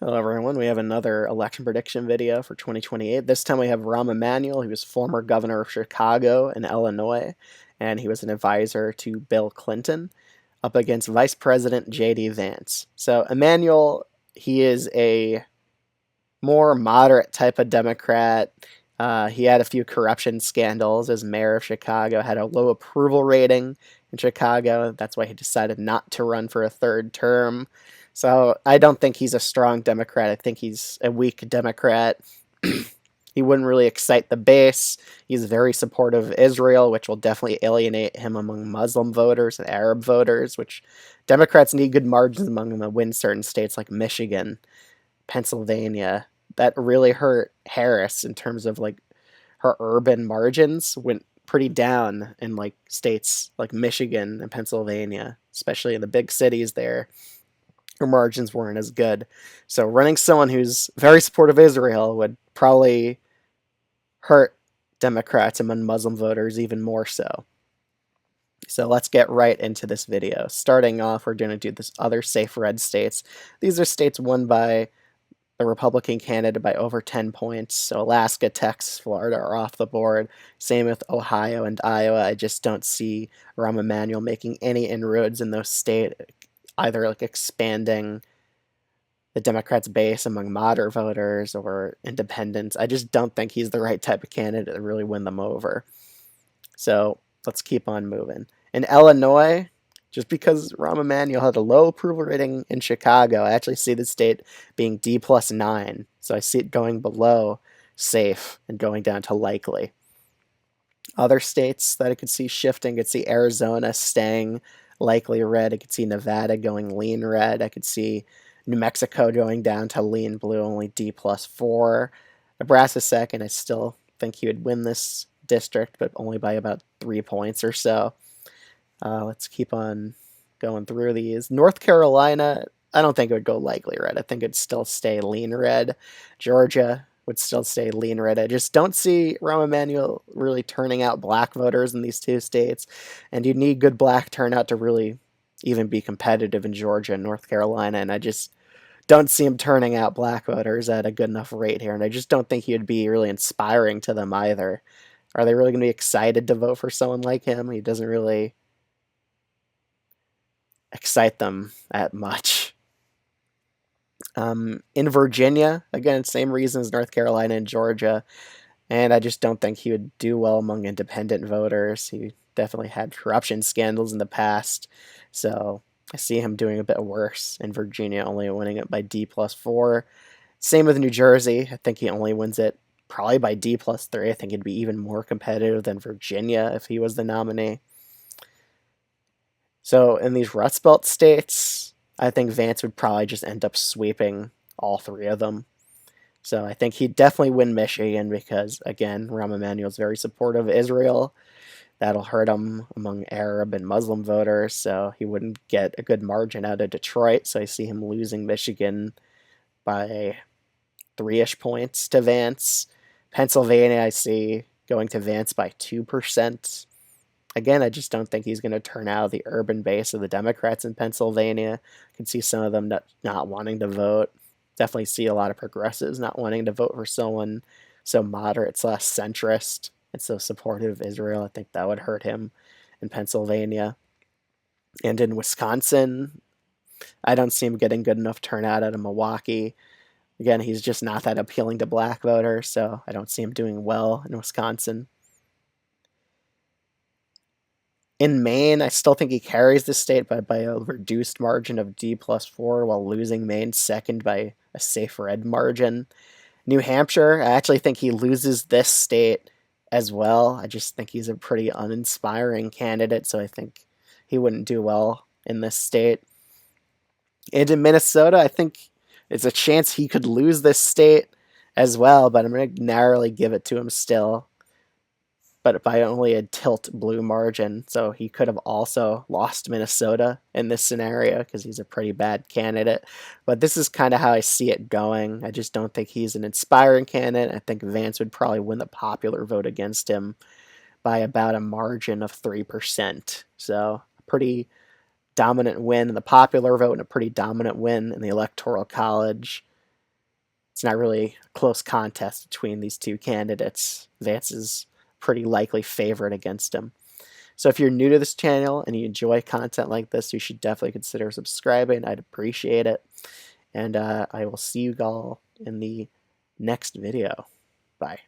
Hello everyone, we have another election prediction video for 2028. This time we have Rahm Emanuel. He was former governor of Chicago and Illinois, and he was an advisor to Bill Clinton, up against Vice President J.D. Vance. So Emanuel, he is a more moderate type of Democrat. He had a few corruption scandals as mayor of Chicago, had a low approval rating in Chicago. That's why he decided not to run for a third term. So I don't think he's a strong Democrat. I think he's a weak Democrat. He wouldn't really excite the base. He's very supportive of Israel, which will definitely alienate him among Muslim voters and Arab voters, which Democrats need good margins among them to win certain states like Michigan, Pennsylvania. That really hurt Harris in terms of like her urban margins went pretty down in like states like Michigan and Pennsylvania, especially in the big cities there. Her margins weren't as good. So running someone who's very supportive of Israel would probably hurt Democrats among Muslim voters even more so. So let's get right into this video. Starting off, we're going to do this other safe red states. These are states won by the Republican candidate by over 10 points. So Alaska, Texas, Florida are off the board. Same with Ohio and Iowa. I just don't see Rahm Emanuel making any inroads in those states, either like expanding the Democrats' base among moderate voters or independents. I just don't think he's the right type of candidate to really win them over. So let's keep on moving. In Illinois, just because Rahm Emanuel had a low approval rating in Chicago, I actually see the state being D+9. So I see it going below safe and going down to likely. Other states that I could see shifting, I could see Arizona staying likely red. I could see Nevada going lean red. I could see New Mexico going down to lean blue, only D+4. Nebraska second. I still think he would win this district, but only by about 3 points or so. Let's keep on going through these. North Carolina, I don't think it would go likely red. I think it'd still stay lean red. Georgia would still stay lean red. I just don't see Rahm Emanuel really turning out black voters in these two states, and you need good black turnout to really even be competitive in Georgia and North Carolina, and I just don't see him turning out black voters at a good enough rate here, and I just don't think he would be really inspiring to them either. Are they really going to be excited to vote for someone like him? He doesn't really excite them at much. In Virginia, again, same reasons North Carolina and Georgia, and I just don't think he would do well among independent voters. He definitely had corruption scandals in the past, so I see him doing a bit worse in Virginia, only winning it by D+4. Same with New Jersey. I think he only wins it probably by D+3. I think he'd be even more competitive than Virginia if he was the nominee. So in these Rust Belt states, I think Vance would probably just end up sweeping all three of them. So I think he'd definitely win Michigan because, again, Rahm Emanuel is very supportive of Israel. That'll hurt him among Arab and Muslim voters, so he wouldn't get a good margin out of Detroit. So I see him losing Michigan by 3-ish points to Vance. Pennsylvania, I see going to Vance by 2%. Again, I just don't think he's going to turn out the urban base of the Democrats in Pennsylvania. I can see some of them not wanting to vote. Definitely see a lot of progressives not wanting to vote for someone so moderate slash centrist and so supportive of Israel. I think that would hurt him in Pennsylvania. And in Wisconsin, I don't see him getting good enough turnout out of Milwaukee. Again, he's just not that appealing to black voters, so I don't see him doing well in Wisconsin. In Maine, I still think he carries the state by a reduced margin of D+4 while losing Maine second by a safe red margin. New Hampshire, I actually think he loses this state as well. I just think he's a pretty uninspiring candidate, so I think he wouldn't do well in this state. And in Minnesota, I think it's a chance he could lose this state as well, but I'm going to narrowly give it to him still, but by only a tilt blue margin. So he could have also lost Minnesota in this scenario because he's a pretty bad candidate. But this is kind of how I see it going. I just don't think he's an inspiring candidate. I think Vance would probably win the popular vote against him by about a margin of 3%. So a pretty dominant win in the popular vote and a pretty dominant win in the Electoral College. it's not really a close contest between these two candidates. Vance is pretty likely favorite against him. So if you're new to this channel and you enjoy content like this, you should definitely consider subscribing. I'd appreciate it. And I will see you all in the next video. Bye.